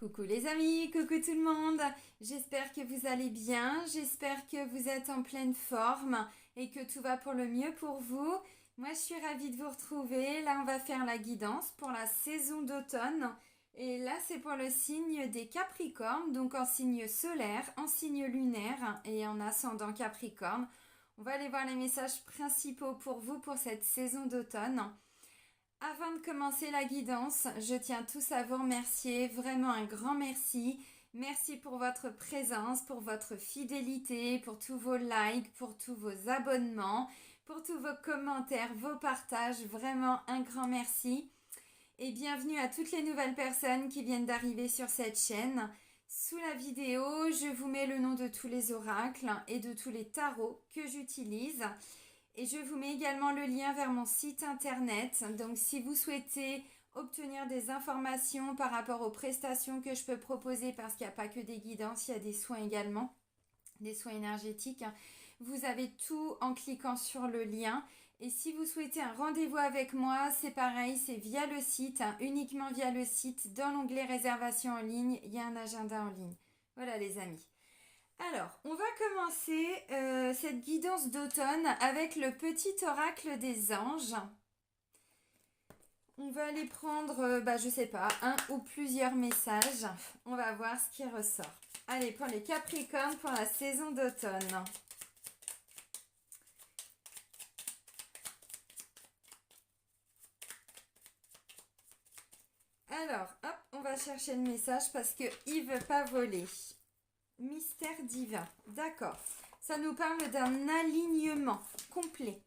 Coucou les amis, coucou tout le monde. J'espère que vous allez bien, j'espère que vous êtes en pleine forme et que tout va pour le mieux pour vous. Moi je suis ravie de vous retrouver. Là on va faire la guidance pour la saison d'automne. Et là c'est pour le signe des Capricornes, donc en signe solaire, en signe lunaire et en ascendant Capricorne. On va aller voir les messages principaux pour vous pour cette saison d'automne. Avant de commencer la guidance, je tiens tous à vous remercier, vraiment un grand merci. Merci pour votre présence, pour votre fidélité, pour tous vos likes, pour tous vos abonnements, pour tous vos commentaires, vos partages, vraiment un grand merci. Et bienvenue à toutes les nouvelles personnes qui viennent d'arriver sur cette chaîne. Sous la vidéo, je vous mets le nom de tous les oracles et de tous les tarots que j'utilise. Et je vous mets également le lien vers mon site internet. Donc si vous souhaitez obtenir des informations par rapport aux prestations que je peux proposer, parce qu'il n'y a pas que des guidances, il y a des soins également, des soins énergétiques. Vous avez tout en cliquant sur le lien. Et si vous souhaitez un rendez-vous avec moi, c'est pareil, c'est via le site, uniquement via le site. Dans l'onglet réservation en ligne, il y a un agenda en ligne. Voilà les amis. Alors, on va commencer cette guidance d'automne avec le petit oracle des anges. On va aller prendre, je sais pas, un ou plusieurs messages. On va voir ce qui ressort. Allez, pour les Capricornes, pour la saison d'automne. Alors, hop, on va chercher le message parce qu'il ne veut pas voler. Mystère divin, d'accord. Ça nous parle d'un alignement complet.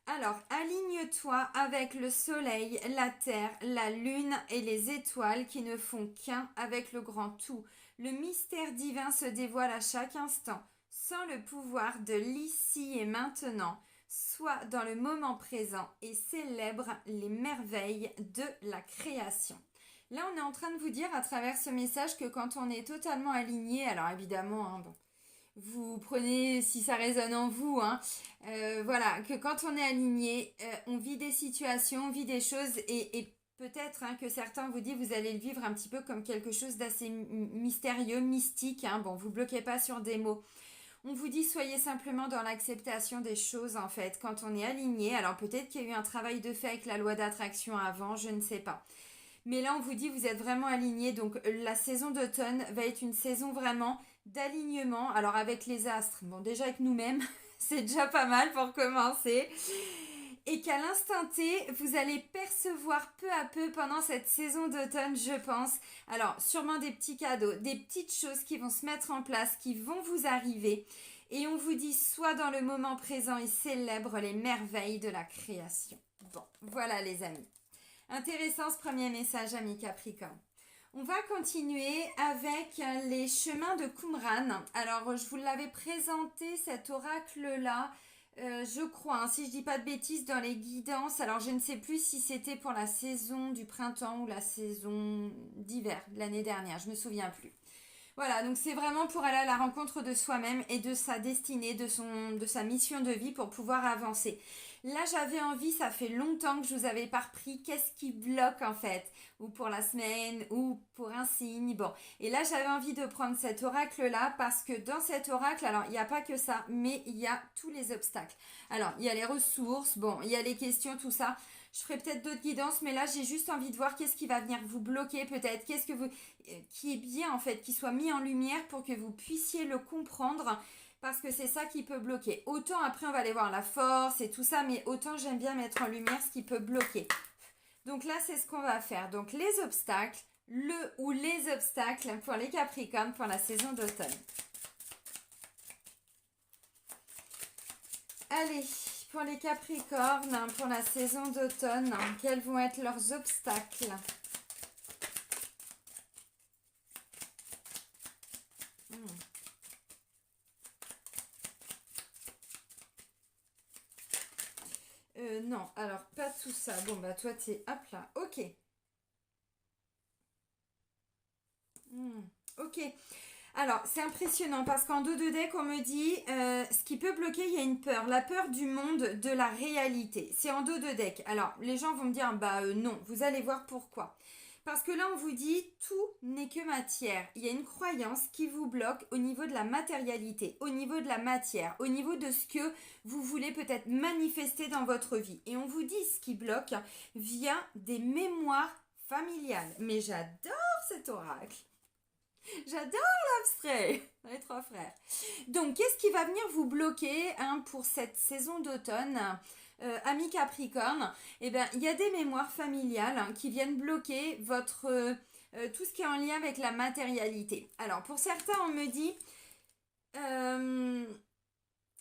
Alors, aligne-toi avec le soleil, la terre, la lune et les étoiles qui ne font qu'un avec le grand tout. Le mystère divin se dévoile à chaque instant, sans le pouvoir de l'ici et maintenant. Sois dans le moment présent et célèbre les merveilles de la création. Là, on est en train de vous dire à travers ce message que quand on est totalement aligné, alors évidemment, vous prenez si ça résonne en vous, voilà, que quand on est aligné, on vit des situations, on vit des choses et peut-être que certains vous disent vous allez le vivre un petit peu comme quelque chose d'assez mystérieux, mystique. Bon, vous bloquez pas sur des mots. On vous dit soyez simplement dans l'acceptation des choses en fait. Quand on est aligné, alors peut-être qu'il y a eu un travail de fait avec la loi d'attraction avant, je ne sais pas. Mais là, on vous dit, vous êtes vraiment aligné. Donc, la saison d'automne va être une saison vraiment d'alignement. Alors, avec les astres, bon, déjà avec nous-mêmes, c'est déjà pas mal pour commencer. Et qu'à l'instant T, vous allez percevoir peu à peu pendant cette saison d'automne, je pense. Alors, sûrement des petits cadeaux, des petites choses qui vont se mettre en place, qui vont vous arriver. Et on vous dit, sois dans le moment présent et célèbre les merveilles de la création. Bon, voilà les amis. Intéressant ce premier message, amis Capricorne. On va continuer avec les chemins de Qumran. Alors, je vous l'avais présenté, cet oracle-là, je crois, si je dis pas de bêtises, dans les guidances. Alors, je ne sais plus si c'était pour la saison du printemps ou la saison d'hiver de l'année dernière. Je me souviens plus. Voilà, donc c'est vraiment pour aller à la rencontre de soi-même et de sa destinée, de sa mission de vie pour pouvoir avancer. Là, j'avais envie, ça fait longtemps que je vous avais pas repris, qu'est-ce qui bloque en fait, ou pour la semaine, ou pour un signe, bon. Et là, j'avais envie de prendre cet oracle-là parce que dans cet oracle, alors il n'y a pas que ça, mais il y a tous les obstacles. Alors, il y a les ressources, bon, il y a les questions, tout ça. Je ferai peut-être d'autres guidances, mais là, j'ai juste envie de voir qu'est-ce qui va venir vous bloquer peut-être, qu'est-ce que vous, qui est bien en fait, qui soit mis en lumière pour que vous puissiez le comprendre, parce que c'est ça qui peut bloquer. Autant après, on va aller voir la force et tout ça, mais autant j'aime bien mettre en lumière ce qui peut bloquer. Donc là, c'est ce qu'on va faire. Donc les obstacles, les obstacles pour les Capricornes pour la saison d'automne. Allez, pour les Capricornes, pour la saison d'automne, quels vont être leurs obstacles ? Non, alors pas tout ça. Bon, bah toi, t'es hop là. Ok. Ok. Alors, c'est impressionnant parce qu'en dos de deck, on me dit ce qui peut bloquer, il y a une peur. La peur du monde, de la réalité. C'est en dos de deck. Alors, les gens vont me dire, non, vous allez voir pourquoi. Parce que là, on vous dit, tout n'est que matière. Il y a une croyance qui vous bloque au niveau de la matérialité, au niveau de la matière, au niveau de ce que vous voulez peut-être manifester dans votre vie. Et on vous dit ce qui bloque vient des mémoires familiales. Mais j'adore cet oracle. J'adore l'abstrait, les trois frères. Donc, qu'est-ce qui va venir vous bloquer pour cette saison d'automne amis Capricorne? Eh bien, il y a des mémoires familiales qui viennent bloquer votre tout ce qui est en lien avec la matérialité. Alors, pour certains, on me dit...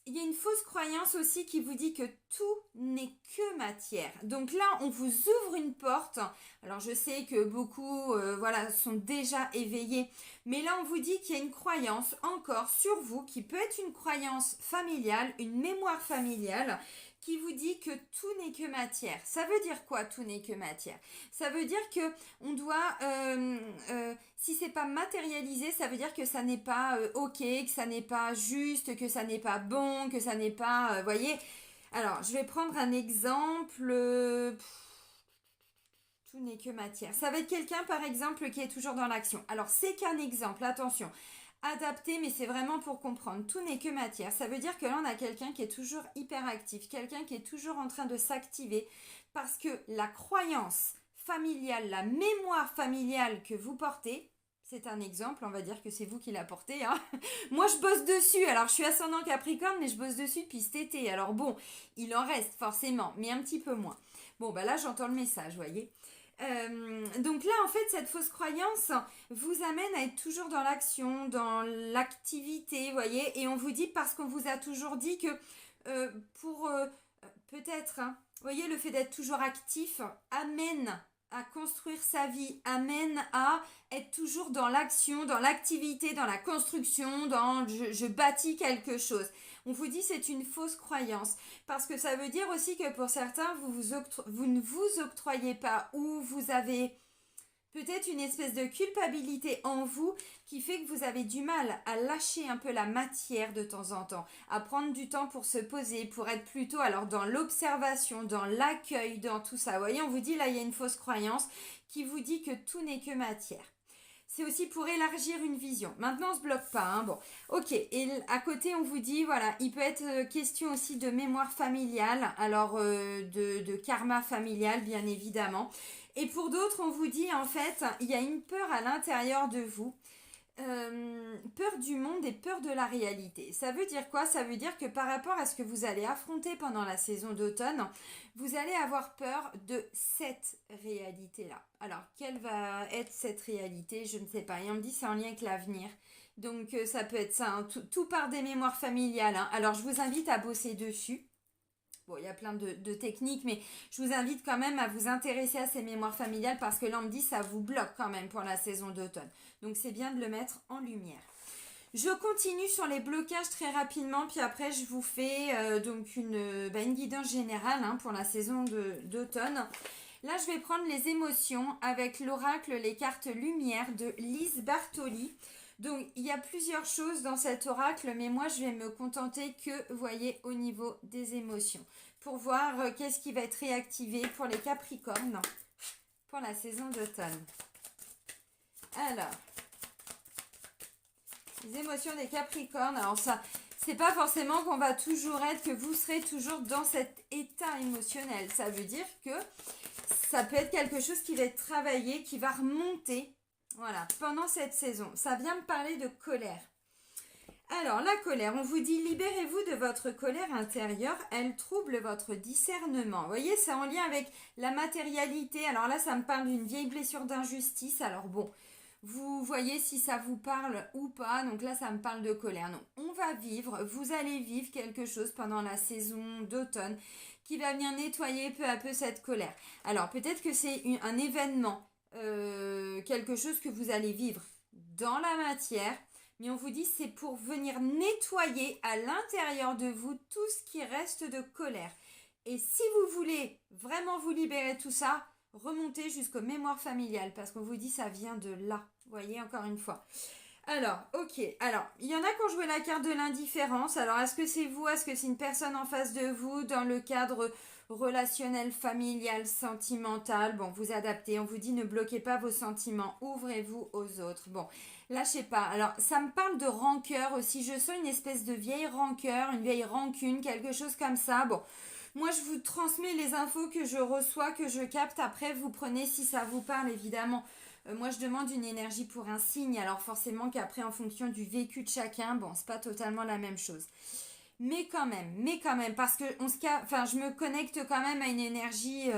il y a une fausse croyance aussi qui vous dit que tout n'est que matière. Donc là, on vous ouvre une porte. Alors je sais que beaucoup sont déjà éveillés. Mais là, on vous dit qu'il y a une croyance encore sur vous qui peut être une croyance familiale, une mémoire familiale qui vous dit que tout n'est que matière. Ça veut dire quoi, tout n'est que matière? Ça veut dire que on doit, si c'est pas matérialisé, ça veut dire que ça n'est pas ok, que ça n'est pas juste, que ça n'est pas bon, que ça n'est pas, voyez. Alors, je vais prendre un exemple. Tout n'est que matière. Ça va être quelqu'un, par exemple, qui est toujours dans l'action. Alors, c'est qu'un exemple, attention. Adapté, mais c'est vraiment pour comprendre. Tout n'est que matière. Ça veut dire que là, on a quelqu'un qui est toujours hyper actif, quelqu'un qui est toujours en train de s'activer parce que la croyance familiale, la mémoire familiale que vous portez, c'est un exemple, on va dire que c'est vous qui la portez. Hein. Moi, je bosse dessus. Alors, je suis ascendant Capricorne, mais je bosse dessus depuis cet été. Alors bon, il en reste forcément, mais un petit peu moins. Bon, bah là, j'entends le message, vous voyez. Donc là, en fait, cette fausse croyance vous amène à être toujours dans l'action, dans l'activité, vous voyez, et on vous dit parce qu'on vous a toujours dit que pour peut-être, hein, vous voyez, le fait d'être toujours actif amène à construire sa vie, amène à être toujours dans l'action, dans l'activité, dans la construction, dans je bâtis quelque chose. On vous dit c'est une fausse croyance parce que ça veut dire aussi que pour certains, vous ne vous octroyez pas ou vous avez peut-être une espèce de culpabilité en vous qui fait que vous avez du mal à lâcher un peu la matière de temps en temps, à prendre du temps pour se poser, pour être plutôt alors dans l'observation, dans l'accueil, dans tout ça. Vous voyez, on vous dit là, il y a une fausse croyance qui vous dit que tout n'est que matière. C'est aussi pour élargir une vision. Maintenant, on se bloque pas. Hein. Bon, ok. Et à côté, on vous dit, voilà, il peut être question aussi de mémoire familiale, alors de karma familial, bien évidemment. Et pour d'autres, on vous dit, en fait, il y a une peur à l'intérieur de vous. Peur du monde et peur de la réalité. Ça veut dire quoi? Ça veut dire que par rapport à ce que vous allez affronter pendant la saison d'automne, vous allez avoir peur de cette réalité-là. Alors, quelle va être cette réalité? Je ne sais pas. Et on me dit c'est en lien avec l'avenir. Donc, ça peut être ça. Hein. Tout part des mémoires familiales. Hein. Alors, je vous invite à bosser dessus. Bon, il y a plein de techniques, mais je vous invite quand même à vous intéresser à ces mémoires familiales parce que là, on me dit ça vous bloque quand même pour la saison d'automne. Donc, c'est bien de le mettre en lumière. Je continue sur les blocages très rapidement, puis après, je vous fais donc une guidance générale hein, pour la saison d'automne. Là, je vais prendre les émotions avec l'oracle Les cartes lumière de Lise Bartoli. Donc, il y a plusieurs choses dans cet oracle, mais moi, je vais me contenter que, vous voyez, au niveau des émotions. Pour voir qu'est-ce qui va être réactivé pour les Capricornes pour la saison d'automne. Alors, les émotions des Capricornes. Alors, ça, c'est pas forcément qu'on va toujours être, que vous serez toujours dans cet état émotionnel. Ça veut dire que ça peut être quelque chose qui va être travaillé, qui va remonter. Voilà, pendant cette saison, ça vient me parler de colère. Alors, la colère, on vous dit libérez-vous de votre colère intérieure, elle trouble votre discernement. Vous voyez, c'est en lien avec la matérialité. Alors là, ça me parle d'une vieille blessure d'injustice. Alors bon, vous voyez si ça vous parle ou pas. Donc là, ça me parle de colère. Non, on va vivre, vous allez vivre quelque chose pendant la saison d'automne qui va venir nettoyer peu à peu cette colère. Alors, peut-être que c'est un événement. Quelque chose que vous allez vivre dans la matière, mais on vous dit c'est pour venir nettoyer à l'intérieur de vous tout ce qui reste de colère. Et si vous voulez vraiment vous libérer de tout ça, remontez jusqu'aux mémoires familiales parce qu'on vous dit ça vient de là. Vous voyez, encore une fois. Alors, ok. Alors, il y en a qui ont joué la carte de l'indifférence. Alors, est-ce que c'est vous? Est-ce que c'est une personne en face de vous dans le cadre relationnel, familial, sentimental. Bon, vous adaptez. On vous dit ne bloquez pas vos sentiments. Ouvrez-vous aux autres. Bon, lâchez pas. Alors, ça me parle de rancœur aussi. Je sens une espèce de vieille rancœur, une vieille rancune, quelque chose comme ça. Bon, moi, je vous transmets les infos que je reçois, que je capte. Après, vous prenez si ça vous parle, évidemment. Moi, je demande une énergie pour un signe. Alors, forcément qu'après, en fonction du vécu de chacun, bon, c'est pas totalement la même chose. Mais quand même, parce que enfin, je me connecte quand même à une énergie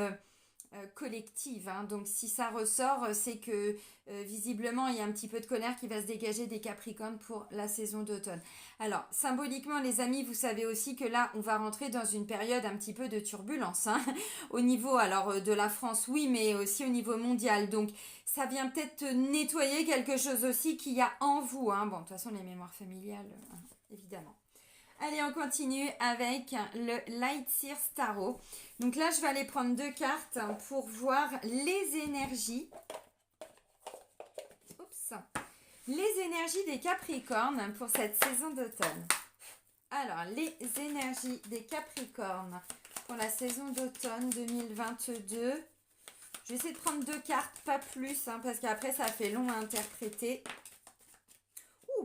collective. Hein. Donc, si ça ressort, c'est que visiblement, il y a un petit peu de colère qui va se dégager des Capricornes pour la saison d'automne. Alors, symboliquement, les amis, vous savez aussi que là, on va rentrer dans une période un petit peu de turbulence. Hein. Au niveau, alors, de la France, oui, mais aussi au niveau mondial. Donc, ça vient peut-être nettoyer quelque chose aussi qu'il y a en vous. Hein. Bon, de toute façon, les mémoires familiales, évidemment. Allez, on continue avec le Light Seer Tarot. Donc là, je vais aller prendre 2 cartes pour voir les énergies. Oups. Les énergies des Capricornes pour cette saison d'automne. Alors, les énergies des Capricornes pour la saison d'automne 2022. Je vais essayer de prendre 2 cartes, pas plus, hein, parce qu'après, ça fait long à interpréter.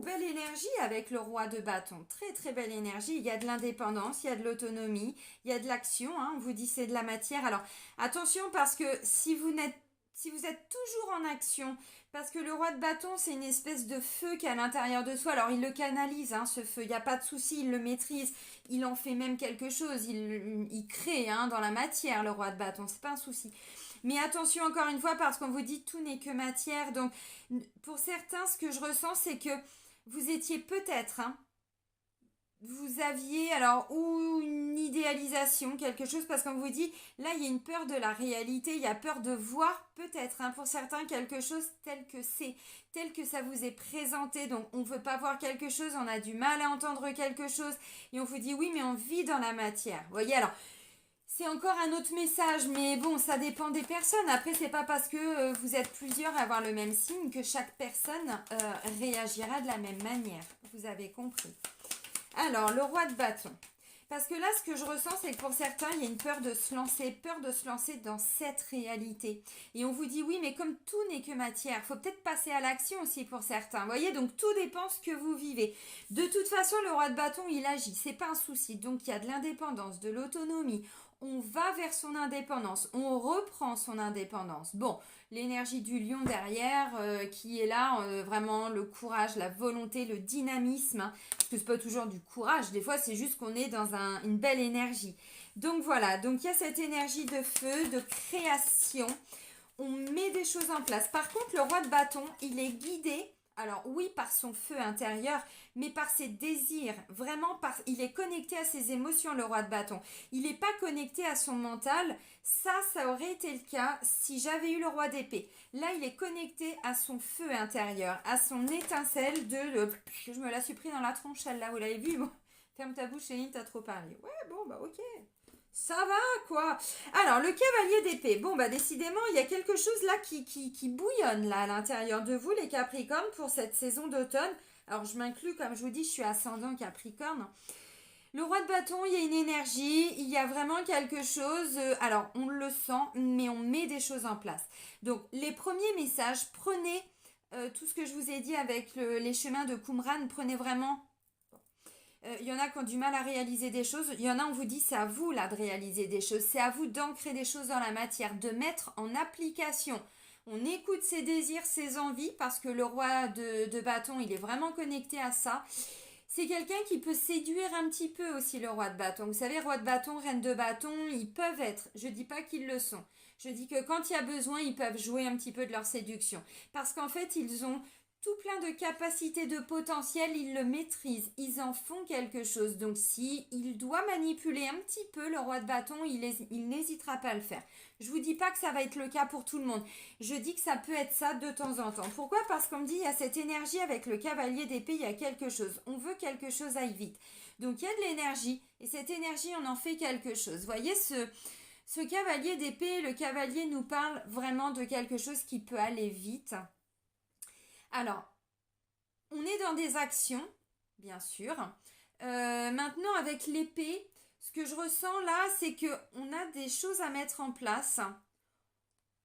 Belle énergie avec le roi de bâton, très très belle énergie, il y a de l'indépendance, il y a de l'autonomie, il y a de l'action, hein. On vous dit c'est de la matière, alors attention parce que si vous êtes toujours en action, parce que le roi de bâton c'est une espèce de feu qui est à l'intérieur de soi, alors il le canalise, hein, ce feu, il n'y a pas de souci, il le maîtrise, il en fait même quelque chose, il crée hein, dans la matière le roi de bâton, c'est pas un souci. Mais attention encore une fois parce qu'on vous dit tout n'est que matière, donc pour certains ce que je ressens c'est que vous étiez peut-être, hein, vous aviez alors ou une idéalisation, quelque chose, parce qu'on vous dit, là il y a une peur de la réalité, il y a peur de voir peut-être, hein, pour certains, quelque chose tel que ça vous est présenté, donc on ne veut pas voir quelque chose, on a du mal à entendre quelque chose, et on vous dit oui mais on vit dans la matière, vous voyez, alors c'est encore un autre message, mais bon, ça dépend des personnes. Après, c'est pas parce que vous êtes plusieurs à avoir le même signe que chaque personne réagira de la même manière. Vous avez compris. Alors, le roi de bâton. Parce que là, ce que je ressens, c'est que pour certains, il y a une peur de se lancer dans cette réalité. Et on vous dit, oui, mais comme tout n'est que matière, il faut peut-être passer à l'action aussi pour certains. Vous voyez, donc tout dépend ce que vous vivez. De toute façon, le roi de bâton, il agit, c'est pas un souci. Donc, il y a de l'indépendance, de l'autonomie. On va vers son indépendance, on reprend son indépendance. Bon, l'énergie du lion derrière qui est là, vraiment le courage, la volonté, le dynamisme, hein, parce que c'est pas toujours du courage, des fois c'est juste qu'on est dans une belle énergie. Donc voilà, donc il y a cette énergie de feu, de création, on met des choses en place. Par contre, le roi de bâton, il est guidé. Alors oui, par son feu intérieur, mais par ses désirs, vraiment, il est connecté à ses émotions, le roi de bâton. Il n'est pas connecté à son mental. Ça aurait été le cas si j'avais eu le roi d'épée. Là, il est connecté à son feu intérieur, à son étincelle je me la suis pris dans la tronche, celle-là, vous l'avez vu, bon. Ferme ta bouche, Céline, t'as trop parlé. Ouais, bon, bah ok. Ça va, quoi. Alors, le cavalier d'épée. Bon, bah décidément, il y a quelque chose là qui bouillonne là à l'intérieur de vous, les Capricornes, pour cette saison d'automne. Alors, je m'inclus, comme je vous dis, je suis ascendant Capricorne. Le roi de bâton, il y a une énergie, il y a vraiment quelque chose. Alors, on le sent, mais on met des choses en place. Donc, les premiers messages, prenez tout ce que je vous ai dit avec les chemins de Qumran, prenez vraiment. Il y en a qui ont du mal à réaliser des choses. Il y en a, on vous dit, c'est à vous là de réaliser des choses. C'est à vous d'ancrer des choses dans la matière, de mettre en application. On écoute ses désirs, ses envies, parce que le roi de bâton, il est vraiment connecté à ça. C'est quelqu'un qui peut séduire un petit peu aussi, le roi de bâton. Vous savez, roi de bâton, reine de bâton, ils peuvent être. Je dis pas qu'ils le sont. Je dis que quand il y a besoin, ils peuvent jouer un petit peu de leur séduction. Parce qu'en fait, ils ont tout plein de capacités, de potentiel, ils le maîtrisent, ils en font quelque chose. Donc si il doit manipuler un petit peu le roi de bâton, il n'hésitera pas à le faire. Je vous dis pas que ça va être le cas pour tout le monde. Je dis que ça peut être ça de temps en temps. Pourquoi? Parce qu'on me dit il y a cette énergie avec le cavalier d'épée, il y a quelque chose. On veut que quelque chose aille vite. Donc il y a de l'énergie et cette énergie, on en fait quelque chose. Vous voyez ce cavalier d'épée, le cavalier nous parle vraiment de quelque chose qui peut aller vite. Alors, on est dans des actions, bien sûr. Maintenant, avec l'épée, Ce que je ressens là, c'est que on a des choses à mettre en place.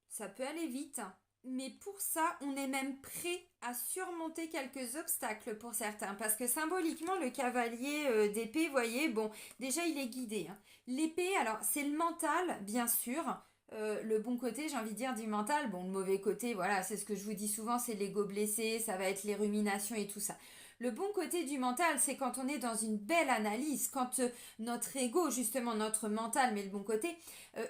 Ça peut aller vite, mais pour ça, on est même prêt à surmonter quelques obstacles pour certains. Parce que symboliquement, le cavalier d'épée, vous voyez, bon, déjà il est guidé, hein. L'épée, alors c'est le mental, bien sûr. Le bon côté, j'ai envie de dire, du mental. Bon, le mauvais côté, voilà, c'est ce que je vous dis souvent, c'est l'ego blessé, ça va être les ruminations et tout ça. Le bon côté du mental, c'est quand on est dans une belle analyse, quand notre ego, justement notre mental, mais le bon côté,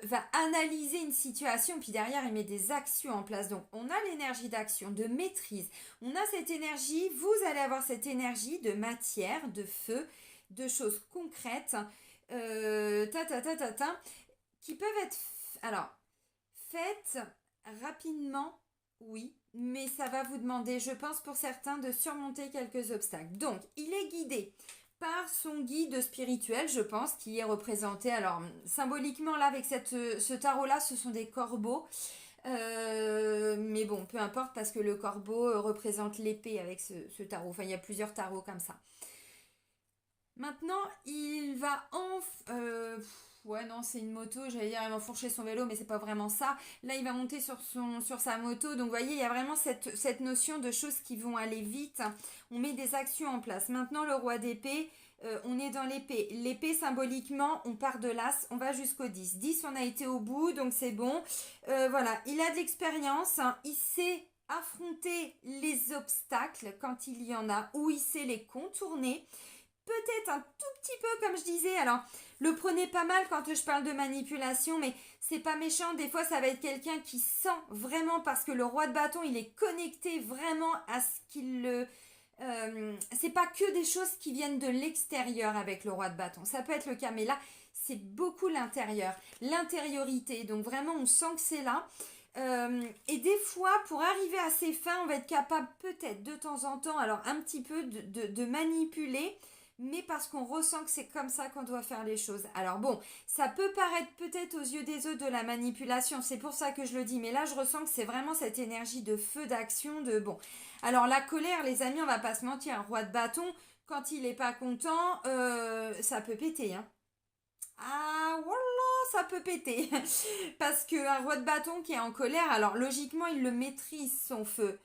va analyser une situation, puis derrière il met des actions en place. Donc on a l'énergie d'action, de maîtrise, on a cette énergie, vous allez avoir cette énergie de matière, de feu, de choses concrètes, qui peuvent être, alors, faites rapidement, oui, mais ça va vous demander, je pense pour certains, de surmonter quelques obstacles. Donc, il est guidé par son guide spirituel, je pense, qui est représenté, alors symboliquement là avec ce tarot-là, ce sont des corbeaux. Mais bon, peu importe parce que le corbeau représente l'épée avec ce tarot. Enfin, il y a plusieurs tarots comme ça. Maintenant, il va ouais, non, c'est une moto, j'allais dire, il va enfourcher son vélo, mais c'est pas vraiment ça. Là, il va monter sur sa moto. Donc, vous voyez, il y a vraiment cette notion de choses qui vont aller vite. On met des actions en place. Maintenant, le roi d'épée, on est dans l'épée. L'épée, symboliquement, on part de l'as, on va jusqu'au 10. 10, on a été au bout, donc c'est bon. Voilà, il a de l'expérience, hein. Il sait affronter les obstacles quand il y en a, ou il sait les contourner. Peut-être un tout petit peu, comme je disais. Alors, le prenez pas mal quand je parle de manipulation, mais c'est pas méchant. Des fois, ça va être quelqu'un qui sent vraiment, parce que le roi de bâton, il est connecté vraiment à ce qu'il le... c'est pas que des choses qui viennent de l'extérieur avec le roi de bâton. Ça peut être le cas, mais là, c'est beaucoup l'intérieur, l'intériorité. Donc vraiment, on sent que c'est là. Et des fois, pour arriver à ses fins, on va être capable peut-être de temps en temps, alors un petit peu de manipuler, mais parce qu'on ressent que c'est comme ça qu'on doit faire les choses. Alors bon, ça peut paraître peut-être aux yeux des autres de la manipulation, c'est pour ça que je le dis, mais là je ressens que c'est vraiment cette énergie de feu, d'action, de bon. Alors la colère, les amis, on va pas se mentir, un roi de bâton, quand il est pas content, ça peut péter, hein. Ah, voilà, ça peut péter. Parce qu'un roi de bâton qui est en colère, alors logiquement, il le maîtrise son feu.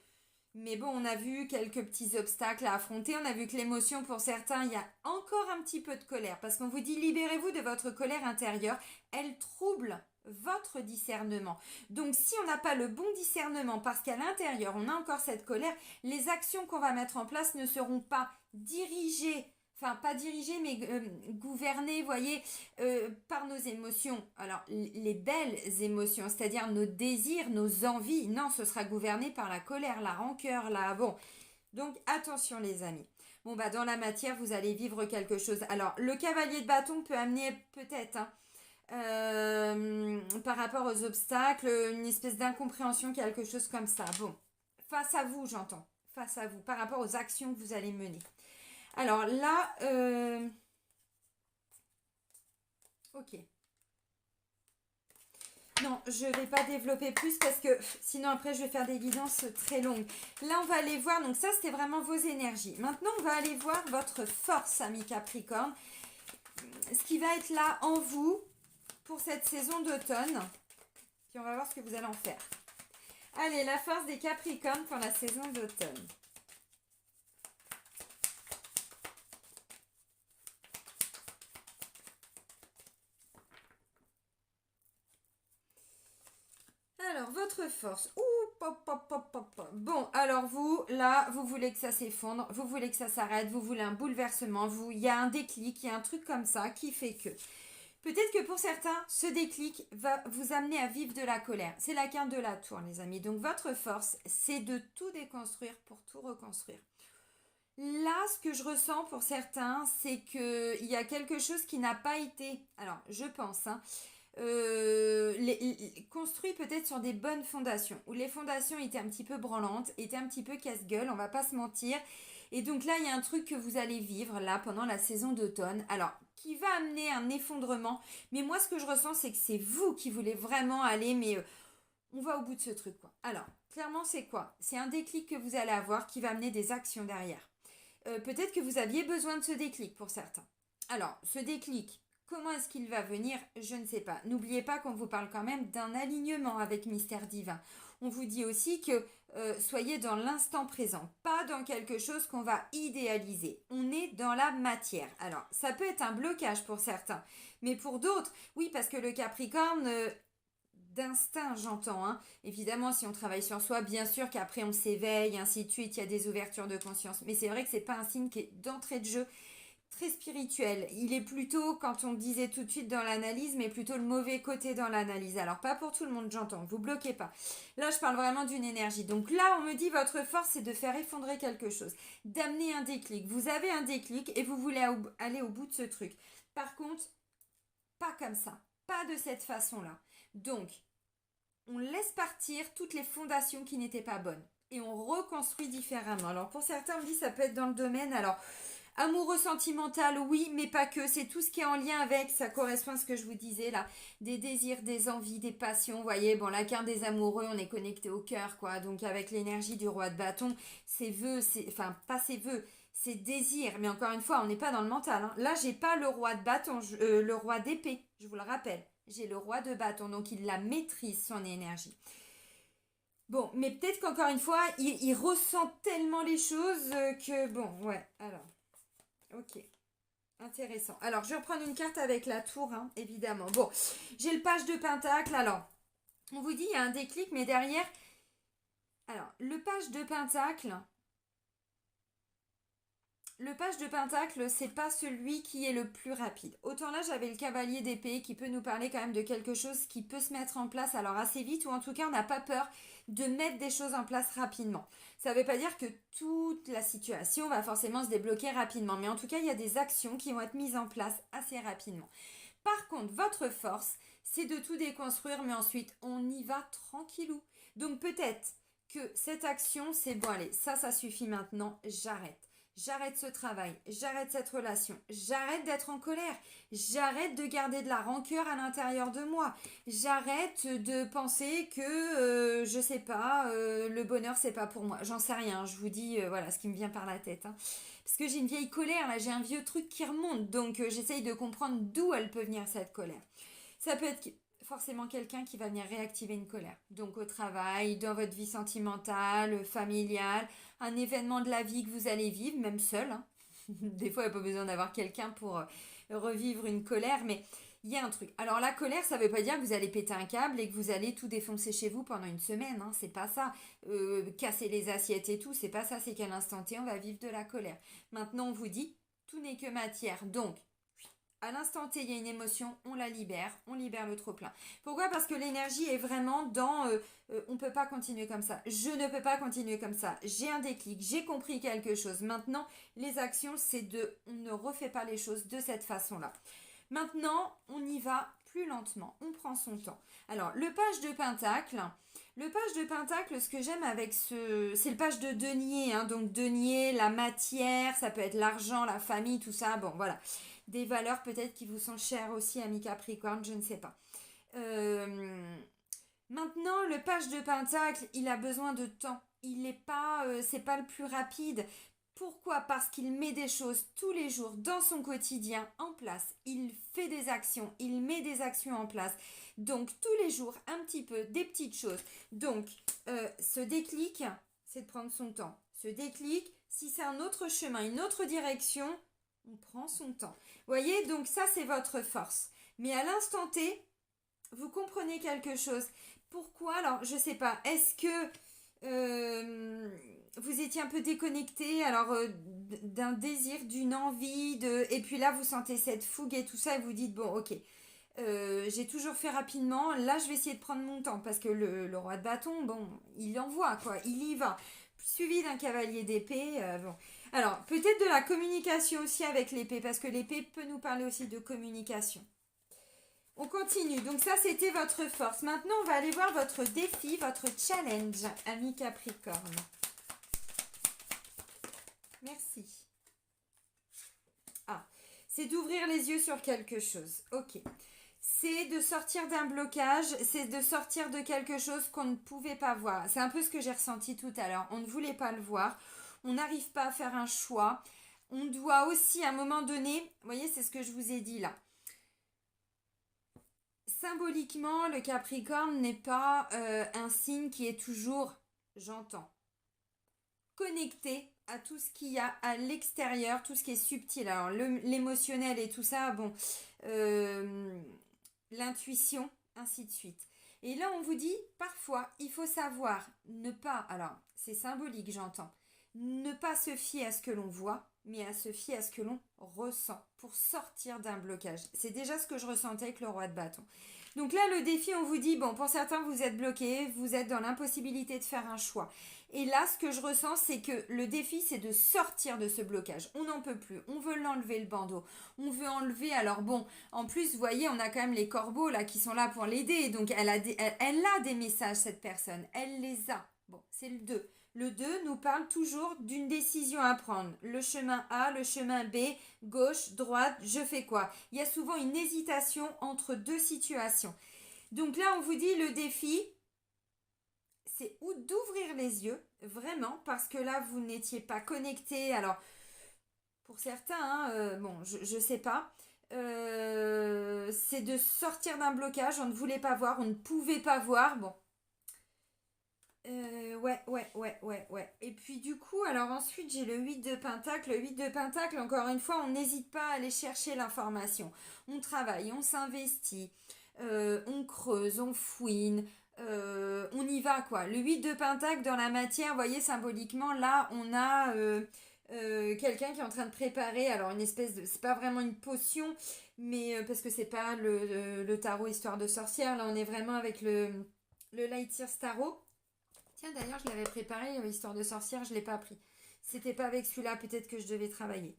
Mais bon, on a vu quelques petits obstacles à affronter. On a vu que l'émotion, pour certains, il y a encore un petit peu de colère. Parce qu'on vous dit, libérez-vous de votre colère intérieure. Elle trouble votre discernement. Donc, si on n'a pas le bon discernement, parce qu'à l'intérieur, on a encore cette colère, les actions qu'on va mettre en place ne seront pas dirigées. Enfin, pas dirigées, mais gouvernées, voyez, par nos émotions. Alors, les belles émotions, c'est-à-dire nos désirs, nos envies, non, ce sera gouverné par la colère, la rancœur, la... Bon, donc attention les amis. Bon, bah dans la matière, vous allez vivre quelque chose. Alors, le cavalier de bâton peut amener peut-être, hein, par rapport aux obstacles, une espèce d'incompréhension, quelque chose comme ça. Bon, face à vous, j'entends. Face à vous, par rapport aux actions que vous allez mener. Alors là, ok. Non, je ne vais pas développer plus parce que sinon après je vais faire des guidances très longues. Là, on va aller voir, donc ça c'était vraiment vos énergies. Maintenant, on va aller voir votre force, amis Capricorne. Ce qui va être là en vous pour cette saison d'automne. Puis on va voir ce que vous allez en faire. Allez, la force des Capricornes pour la saison d'automne. Alors, votre force. Ouh, pop, pop, pop, pop, pop. Bon, alors vous, là, vous voulez que ça s'effondre, vous voulez que ça s'arrête, vous voulez un bouleversement, il y a un déclic, il y a un truc comme ça qui fait que... Peut-être que pour certains, ce déclic va vous amener à vivre de la colère. C'est la carte de la tour, les amis. Donc, votre force, c'est de tout déconstruire pour tout reconstruire. Là, ce que je ressens pour certains, c'est qu'il y a quelque chose qui n'a pas été... Alors, je pense, hein, construit peut-être sur des bonnes fondations, où les fondations étaient un petit peu branlantes, étaient un petit peu casse-gueule, on va pas se mentir. Et donc là, il y a un truc que vous allez vivre là pendant la saison d'automne, alors qui va amener un effondrement. Mais moi, ce que je ressens, c'est que c'est vous qui voulez vraiment aller, mais on va au bout de ce truc, quoi. Alors, clairement, c'est quoi? C'est un déclic que vous allez avoir qui va amener des actions derrière. Peut-être que vous aviez besoin de ce déclic pour certains. Alors, ce déclic, comment est-ce qu'il va venir? Je ne sais pas. N'oubliez pas qu'on vous parle quand même d'un alignement avec Mystère Divin. On vous dit aussi que soyez dans l'instant présent, pas dans quelque chose qu'on va idéaliser. On est dans la matière. Alors, ça peut être un blocage pour certains, mais pour d'autres, oui, parce que le Capricorne, d'instinct, j'entends, hein. Évidemment, si on travaille sur soi, bien sûr qu'après on s'éveille, ainsi de suite, il y a des ouvertures de conscience. Mais c'est vrai que c'est pas un signe qui est d'entrée de jeu très spirituel. Il est plutôt, quand on disait tout de suite dans l'analyse, mais plutôt le mauvais côté dans l'analyse. Alors, pas pour tout le monde, j'entends, vous bloquez pas. Là, je parle vraiment d'une énergie. Donc là, on me dit, votre force, c'est de faire effondrer quelque chose, d'amener un déclic. Vous avez un déclic et vous voulez aller au bout de ce truc. Par contre, pas comme ça, pas de cette façon-là. Donc, on laisse partir toutes les fondations qui n'étaient pas bonnes et on reconstruit différemment. Alors, pour certains, on me dit, ça peut être dans le domaine, alors... Amoureux sentimental, oui, mais pas que. C'est tout ce qui est en lien avec, ça correspond à ce que je vous disais là. Des désirs, des envies, des passions. Vous voyez, bon, la carte des amoureux, on est connecté au cœur, quoi. Donc, avec l'énergie du roi de bâton, ses vœux, enfin, pas ses vœux, ses désirs. Mais encore une fois, on n'est pas dans le mental, hein. Là, j'ai pas le roi de bâton, le roi d'épée, je vous le rappelle. J'ai le roi de bâton, donc il la maîtrise, son énergie. Bon, mais peut-être qu'encore une fois, il ressent tellement les choses que, bon, ouais, alors. Ok, intéressant. Alors, je vais reprendre une carte avec la tour, hein, évidemment. Bon, j'ai le page de Pentacle. Alors, on vous dit, il y a un déclic, mais derrière... Alors, le page de Pentacle... Le page de Pentacle, c'est pas celui qui est le plus rapide. Autant là, j'avais le cavalier d'épée qui peut nous parler quand même de quelque chose qui peut se mettre en place alors assez vite, ou en tout cas, on n'a pas peur de mettre des choses en place rapidement. Ça ne veut pas dire que toute la situation va forcément se débloquer rapidement, mais en tout cas, il y a des actions qui vont être mises en place assez rapidement. Par contre, votre force, c'est de tout déconstruire, mais ensuite, on y va tranquillou. Donc peut-être que cette action, c'est bon, allez, ça suffit maintenant, j'arrête. J'arrête ce travail, j'arrête cette relation, j'arrête d'être en colère, j'arrête de garder de la rancœur à l'intérieur de moi, j'arrête de penser que, je sais pas, le bonheur c'est pas pour moi, j'en sais rien, je vous dis, voilà ce qui me vient par la tête, hein. Parce que j'ai une vieille colère, là j'ai un vieux truc qui remonte, donc j'essaye de comprendre d'où elle peut venir cette colère. Ça peut être forcément quelqu'un qui va venir réactiver une colère. Donc au travail, dans votre vie sentimentale, familiale, un événement de la vie que vous allez vivre, même seul, hein. Des fois, il n'y a pas besoin d'avoir quelqu'un pour revivre une colère, mais il y a un truc. Alors la colère, ça ne veut pas dire que vous allez péter un câble et que vous allez tout défoncer chez vous pendant une semaine, hein. C'est pas ça. Casser les assiettes et tout, c'est pas ça. C'est qu'à l'instant T, on va vivre de la colère. Maintenant, on vous dit, tout n'est que matière. Donc, à l'instant T, il y a une émotion, on la libère, on libère le trop-plein. Pourquoi? Parce que l'énergie est vraiment dans on ne peut pas continuer comme ça, je ne peux pas continuer comme ça, j'ai un déclic, j'ai compris quelque chose. Maintenant, les actions, c'est on ne refait pas les choses de cette façon-là. Maintenant, on y va plus lentement, on prend son temps. Alors, le page de Pentacle, ce que j'aime avec c'est le page de denier, hein, donc denier, la matière, ça peut être l'argent, la famille, tout ça, bon voilà. Des valeurs peut-être qui vous sont chères aussi, amis Capricorne, je ne sais pas. Maintenant, le page de Pentacle, il a besoin de temps. Il n'est pas, c'est pas le plus rapide. Pourquoi? Parce qu'il met des choses tous les jours dans son quotidien en place. Il fait des actions, il met des actions en place. Donc tous les jours, un petit peu, des petites choses. Donc ce déclic, c'est de prendre son temps. Ce déclic, si c'est un autre chemin, une autre direction, on prend son temps. Vous voyez, donc ça c'est votre force. Mais à l'instant T, vous comprenez quelque chose. Pourquoi? Alors, je sais pas. Est-ce que vous étiez un peu déconnecté alors d'un désir, d'une envie, et puis là vous sentez cette fougue et tout ça et vous dites bon ok, j'ai toujours fait rapidement, là je vais essayer de prendre mon temps parce que le roi de bâton, bon, il envoie quoi, il y va. Suivi d'un cavalier d'épée, bon. Alors, peut-être de la communication aussi avec l'épée, parce que l'épée peut nous parler aussi de communication. On continue. Donc ça, c'était votre force. Maintenant, on va aller voir votre défi, votre challenge, ami Capricorne. Merci. Ah, c'est d'ouvrir les yeux sur quelque chose. Ok. C'est de sortir d'un blocage, c'est de sortir de quelque chose qu'on ne pouvait pas voir. C'est un peu ce que j'ai ressenti tout à l'heure. On ne voulait pas le voir. On n'arrive pas à faire un choix. On doit aussi, à un moment donné, vous voyez, c'est ce que je vous ai dit là. symboliquement, le Capricorne n'est pas un signe qui est toujours, j'entends, connecté à tout ce qu'il y a à l'extérieur, tout ce qui est subtil. Alors l'émotionnel et tout ça, bon, l'intuition, ainsi de suite. Et là, on vous dit, parfois, il faut savoir ne pas, alors c'est symbolique, j'entends, ne pas se fier à ce que l'on voit, mais à se fier à ce que l'on ressent pour sortir d'un blocage. C'est déjà ce que je ressentais avec le roi de bâton. Donc là, le défi, on vous dit, bon, pour certains, vous êtes bloqués, vous êtes dans l'impossibilité de faire un choix. Et là, ce que je ressens, c'est que le défi, c'est de sortir de ce blocage. On n'en peut plus. On veut l'enlever, le bandeau. On veut enlever. Alors bon, en plus, vous voyez, on a quand même les corbeaux là qui sont là pour l'aider. Donc elle a des messages, cette personne. Elle les a. Bon, c'est le 2. Le 2 nous parle toujours d'une décision à prendre. Le chemin A, le chemin B, gauche, droite, je fais quoi? Il y a souvent une hésitation entre deux situations. Donc là, on vous dit le défi, c'est ou d'ouvrir les yeux, vraiment, parce que là, vous n'étiez pas connecté. Alors, pour certains, hein, bon, je sais pas. C'est de sortir d'un blocage, on ne voulait pas voir, on ne pouvait pas voir. Bon. Ouais. Et puis du coup, alors ensuite, j'ai le 8 de Pentacle. Le 8 de Pentacle, encore une fois, on n'hésite pas à aller chercher l'information. On travaille, on s'investit, on creuse, on fouine, on y va quoi. Le 8 de Pentacle dans la matière, vous voyez symboliquement, là on a quelqu'un qui est en train de préparer, alors une espèce de, c'est pas vraiment une potion, mais parce que c'est pas le tarot histoire de sorcière, là on est vraiment avec le Light Years Tarot. Tiens d'ailleurs je l'avais préparé, histoire de sorcière, je l'ai pas pris. C'était pas avec celui-là, peut-être que je devais travailler.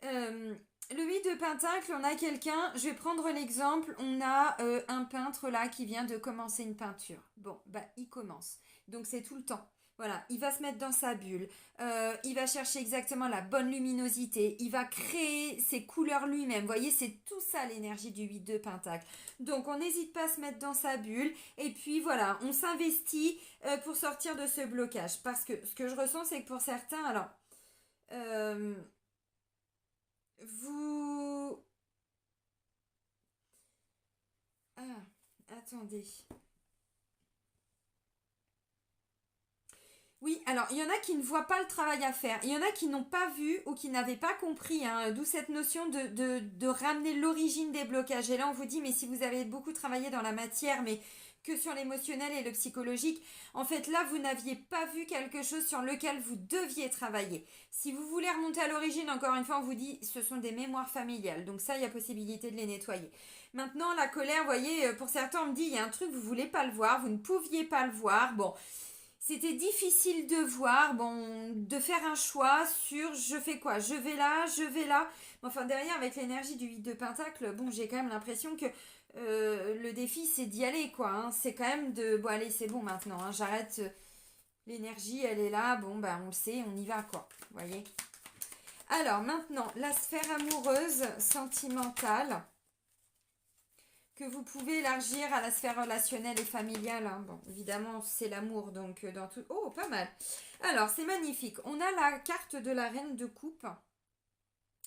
Le 8 de Pentacle, on a quelqu'un, je vais prendre l'exemple, on a un peintre là qui vient de commencer une peinture. Bon, bah il commence. Donc c'est tout le temps. Voilà, il va se mettre dans sa bulle, il va chercher exactement la bonne luminosité, il va créer ses couleurs lui-même. Vous voyez, c'est tout ça l'énergie du 8 de Pentacle. Donc on n'hésite pas à se mettre dans sa bulle et puis voilà, on s'investit pour sortir de ce blocage. Parce que ce que je ressens, c'est que pour certains, alors... euh, vous... Ah, attendez. Oui, alors il y en a qui ne voient pas le travail à faire. Il y en a qui n'ont pas vu ou qui n'avaient pas compris, hein, d'où cette notion de ramener l'origine des blocages. Et là, on vous dit, mais si vous avez beaucoup travaillé dans la matière, mais que sur l'émotionnel et le psychologique, en fait là, vous n'aviez pas vu quelque chose sur lequel vous deviez travailler. Si vous voulez remonter à l'origine, encore une fois, on vous dit, ce sont des mémoires familiales. Donc ça, il y a possibilité de les nettoyer. Maintenant, la colère, vous voyez, pour certains, on me dit, il y a un truc, vous ne voulez pas le voir, vous ne pouviez pas le voir. Bon, c'était difficile de voir, bon, de faire un choix sur je fais quoi, je vais là, je vais là. Enfin, derrière, avec l'énergie du 8 de Pentacle, bon, j'ai quand même l'impression que le défi, c'est d'y aller, quoi. Hein. C'est quand même de, bon, allez, c'est bon maintenant, hein, j'arrête. L'énergie, elle est là, bon, bah, on le sait, on y va, quoi. Vous voyez. Alors, maintenant, la sphère amoureuse, sentimentale, que vous pouvez élargir à la sphère relationnelle et familiale. Hein. Bon, évidemment, c'est l'amour, donc dans tout... Oh, pas mal. Alors, c'est magnifique. On a la carte de la reine de coupe.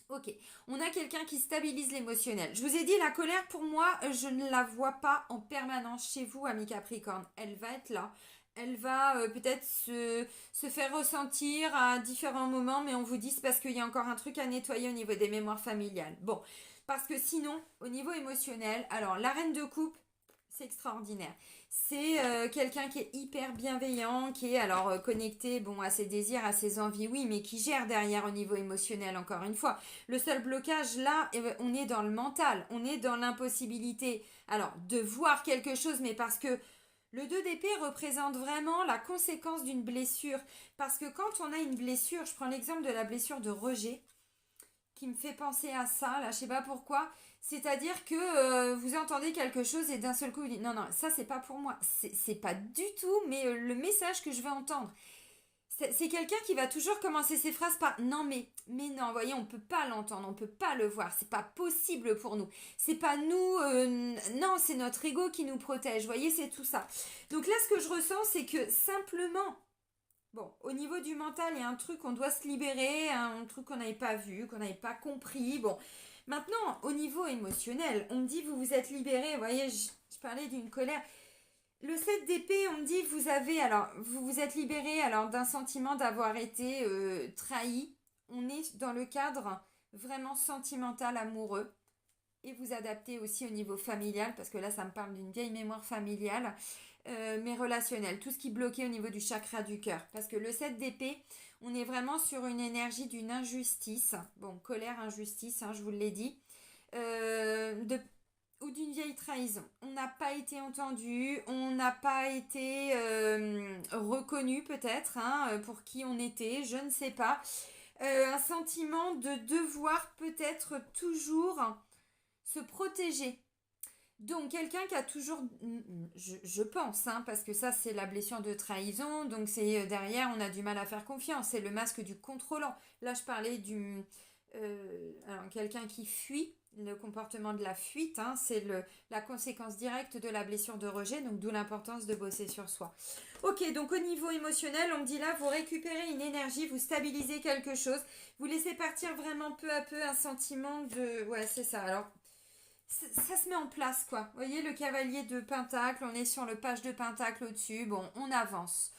Ok, on a quelqu'un qui stabilise l'émotionnel. Je vous ai dit, la colère, pour moi, je ne la vois pas en permanence chez vous, ami Capricorne. Elle va être là. Elle va peut-être se faire ressentir à différents moments, mais on vous dit c'est parce qu'il y a encore un truc à nettoyer au niveau des mémoires familiales. Bon, parce que sinon, au niveau émotionnel, alors la reine de coupe, c'est extraordinaire. C'est quelqu'un qui est hyper bienveillant, qui est alors connecté bon, à ses désirs, à ses envies, oui, mais qui gère derrière au niveau émotionnel, encore une fois. Le seul blocage, là, on est dans le mental, on est dans l'impossibilité, alors, de voir quelque chose, mais parce que le 2 d'épée représente vraiment la conséquence d'une blessure. Parce que quand on a une blessure, je prends l'exemple de la blessure de rejet, qui me fait penser à ça, là, je sais pas pourquoi. C'est-à-dire que vous entendez quelque chose et d'un seul coup vous dites non, non, ça c'est pas pour moi. C'est pas du tout, mais le message que je veux entendre. C'est quelqu'un qui va toujours commencer ses phrases par non mais non, vous voyez, on peut pas l'entendre, on peut pas le voir, c'est pas possible pour nous. C'est pas nous, non, c'est notre ego qui nous protège, vous voyez, c'est tout ça. Donc là, ce que je ressens, c'est que simplement, bon, au niveau du mental, il y a un truc qu'on doit se libérer, un truc qu'on n'avait pas vu, qu'on n'avait pas compris, bon. Maintenant, au niveau émotionnel, on me dit vous vous êtes libéré. Vous voyez, je parlais d'une colère. Le 7 d'épée, on me dit vous vous êtes libéré alors d'un sentiment d'avoir été trahi. On est dans le cadre vraiment sentimental, amoureux. Et vous adaptez aussi au niveau familial, parce que là, ça me parle d'une vieille mémoire familiale, mais relationnelle. Tout ce qui bloquait au niveau du chakra du cœur. Parce que le 7 d'épée, on est vraiment sur une énergie d'une injustice. Bon, colère, injustice, hein, je vous l'ai dit. Ou d'une vieille trahison. On n'a pas été entendu, on n'a pas été reconnu peut-être pour qui on était, je ne sais pas. Un sentiment de devoir peut-être toujours se protéger. Donc quelqu'un qui a toujours, je pense, parce que ça c'est la blessure de trahison, donc c'est derrière on a du mal à faire confiance, c'est le masque du contrôlant. Là je parlais alors quelqu'un qui fuit, le comportement de la fuite, c'est la conséquence directe de la blessure de rejet, donc d'où l'importance de bosser sur soi. Ok, donc au niveau émotionnel, on me dit là, vous récupérez une énergie, vous stabilisez quelque chose, vous laissez partir vraiment peu à peu un sentiment de... Ouais, c'est ça, alors... Ça se met en place quoi. Vous voyez le cavalier de Pentacle, on est sur le page de Pentacle au-dessus. Bon, on avance.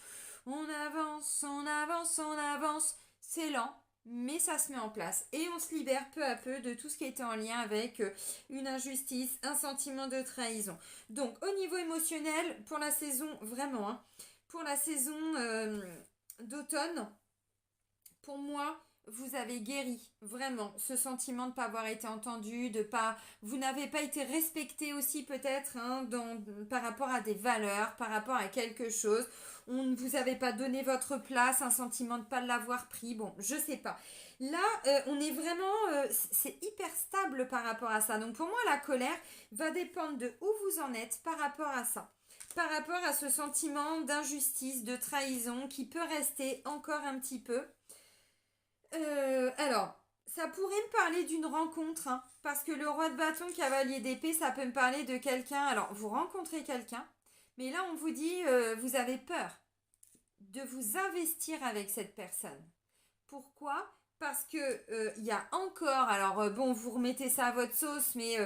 On avance, on avance, on avance. C'est lent, mais ça se met en place. Et on se libère peu à peu de tout ce qui était en lien avec une injustice, un sentiment de trahison. Donc au niveau émotionnel, pour la saison, vraiment, pour la saison d'automne, pour moi, vous avez guéri vraiment ce sentiment de ne pas avoir été entendu, vous n'avez pas été respecté aussi peut-être par rapport à des valeurs, par rapport à quelque chose. On ne vous avait pas donné votre place, un sentiment de ne pas l'avoir pris. Bon, je sais pas. Là, on est vraiment, c'est hyper stable par rapport à ça. Donc pour moi, la colère va dépendre de où vous en êtes par rapport à ça. Par rapport à ce sentiment d'injustice, de trahison qui peut rester encore un petit peu. Alors, ça pourrait me parler d'une rencontre, parce que le roi de bâton, cavalier d'épée, ça peut me parler de quelqu'un. Alors, vous rencontrez quelqu'un, mais là, on vous dit, vous avez peur de vous investir avec cette personne. Pourquoi ? Parce que il y a encore, alors bon, vous remettez ça à votre sauce, mais